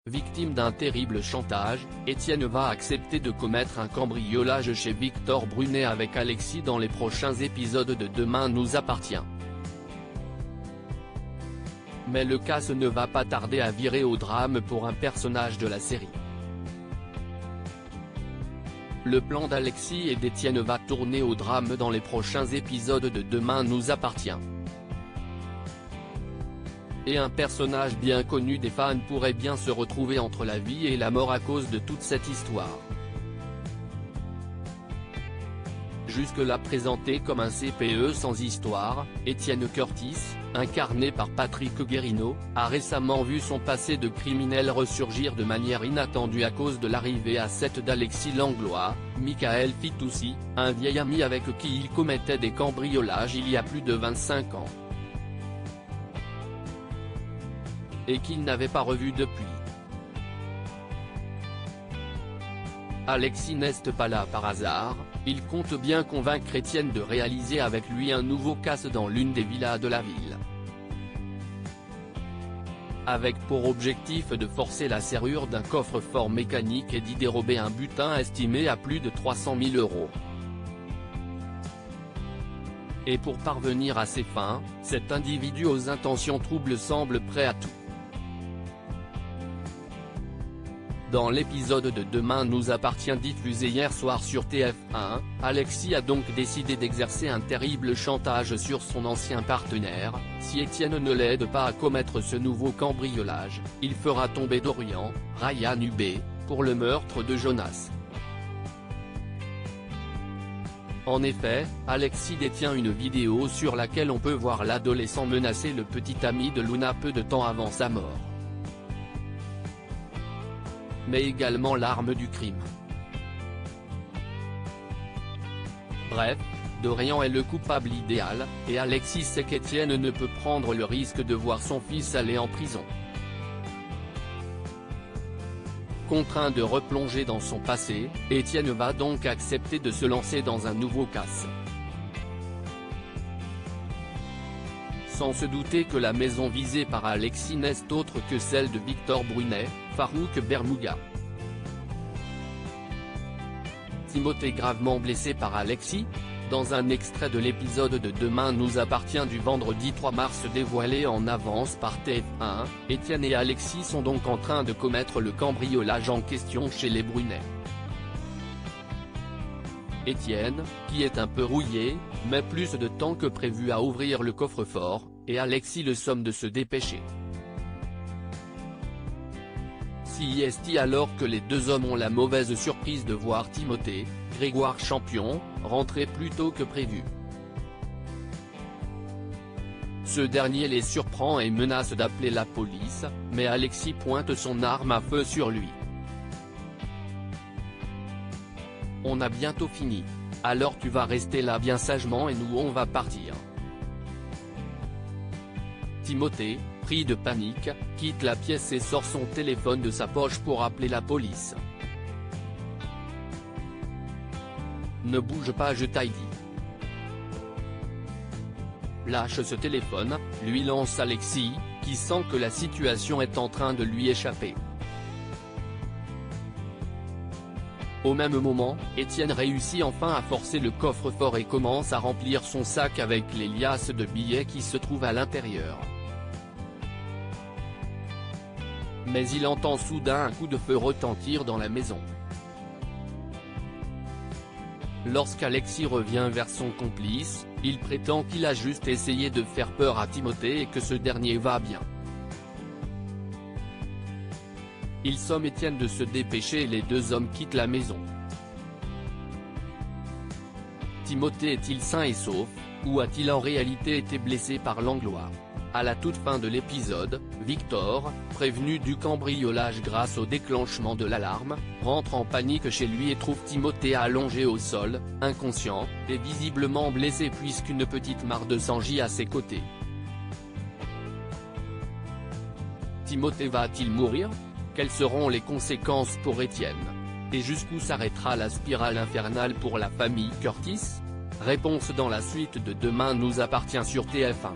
Victime d'un terrible chantage, Étienne va accepter de commettre un cambriolage chez Victor Brunet avec Alexis dans les prochains épisodes de Demain nous appartient. Mais le casse ne va pas tarder à virer au drame pour un personnage de la série. Le plan d'Alexis et d'Étienne va tourner au drame dans les prochains épisodes de Demain nous appartient. Et un personnage bien connu des fans pourrait bien se retrouver entre la vie et la mort à cause de toute cette histoire. Jusque-là présenté comme un CPE sans histoire, Étienne Curtis, incarné par Patrick Guérino, a récemment vu son passé de criminel ressurgir de manière inattendue à cause de l'arrivée à 7 d'Alexis Langlois, Michael Fitoussi, un vieil ami avec qui il commettait des cambriolages il y a plus de 25 ans. Et qu'il n'avait pas revu depuis. Alexis n'est pas là par hasard, il compte bien convaincre Étienne de réaliser avec lui un nouveau casse dans l'une des villas de la ville. Avec pour objectif de forcer la serrure d'un coffre-fort mécanique et d'y dérober un butin estimé à plus de 300 000 €. Et pour parvenir à ses fins, cet individu aux intentions troubles semble prêt à tout. Dans l'épisode de Demain nous appartient diffusé hier soir sur TF1, Alexis a donc décidé d'exercer un terrible chantage sur son ancien partenaire. Si Étienne ne l'aide pas à commettre ce nouveau cambriolage, il fera tomber Dorian, Ryan Hubé, pour le meurtre de Jonas. En effet, Alexis détient une vidéo sur laquelle on peut voir l'adolescent menacer le petit ami de Luna peu de temps avant sa mort. Mais également l'arme du crime. Bref, Dorian est le coupable idéal, et Alexis sait qu'Étienne ne peut prendre le risque de voir son fils aller en prison. Contraint de replonger dans son passé, Étienne va donc accepter de se lancer dans un nouveau casse. Sans se douter que la maison visée par Alexis n'est autre que celle de Victor Brunet, Farouk Bermouga. Timothée gravement blessé par Alexis. Dans un extrait de l'épisode de Demain nous appartient du vendredi 3 mars dévoilé en avance par TF1, Étienne et Alexis sont donc en train de commettre le cambriolage en question chez les Brunet. Étienne, qui est un peu rouillé, met plus de temps que prévu à ouvrir le coffre-fort, et Alexis le somme de se dépêcher. Si est alors que les deux hommes ont la mauvaise surprise de voir Timothée, Grégoire Champion, rentrer plus tôt que prévu. Ce dernier les surprend et menace d'appeler la police, mais Alexis pointe son arme à feu sur lui. On a bientôt fini. Alors tu vas rester là bien sagement et nous on va partir. Timothée, pris de panique, quitte la pièce et sort son téléphone de sa poche pour appeler la police. Ne bouge pas, je t'ai dit. Lâche ce téléphone, lui lance Alexis, qui sent que la situation est en train de lui échapper. Au même moment, Étienne réussit enfin à forcer le coffre-fort et commence à remplir son sac avec les liasses de billets qui se trouvent à l'intérieur. Mais il entend soudain un coup de feu retentir dans la maison. Lorsqu'Alexis revient vers son complice, il prétend qu'il a juste essayé de faire peur à Timothée et que ce dernier va bien. Il somme Étienne de se dépêcher et les deux hommes quittent la maison. Timothée est-il sain et sauf, ou a-t-il en réalité été blessé par Langlois? À la toute fin de l'épisode, Victor, prévenu du cambriolage grâce au déclenchement de l'alarme, rentre en panique chez lui et trouve Timothée allongé au sol, inconscient, et visiblement blessé puisqu'une petite mare de sang gît à ses côtés. Timothée va-t-il mourir? Quelles seront les conséquences pour Étienne? Et jusqu'où s'arrêtera la spirale infernale pour la famille Curtis? Réponse dans la suite de Demain nous appartient sur TF1.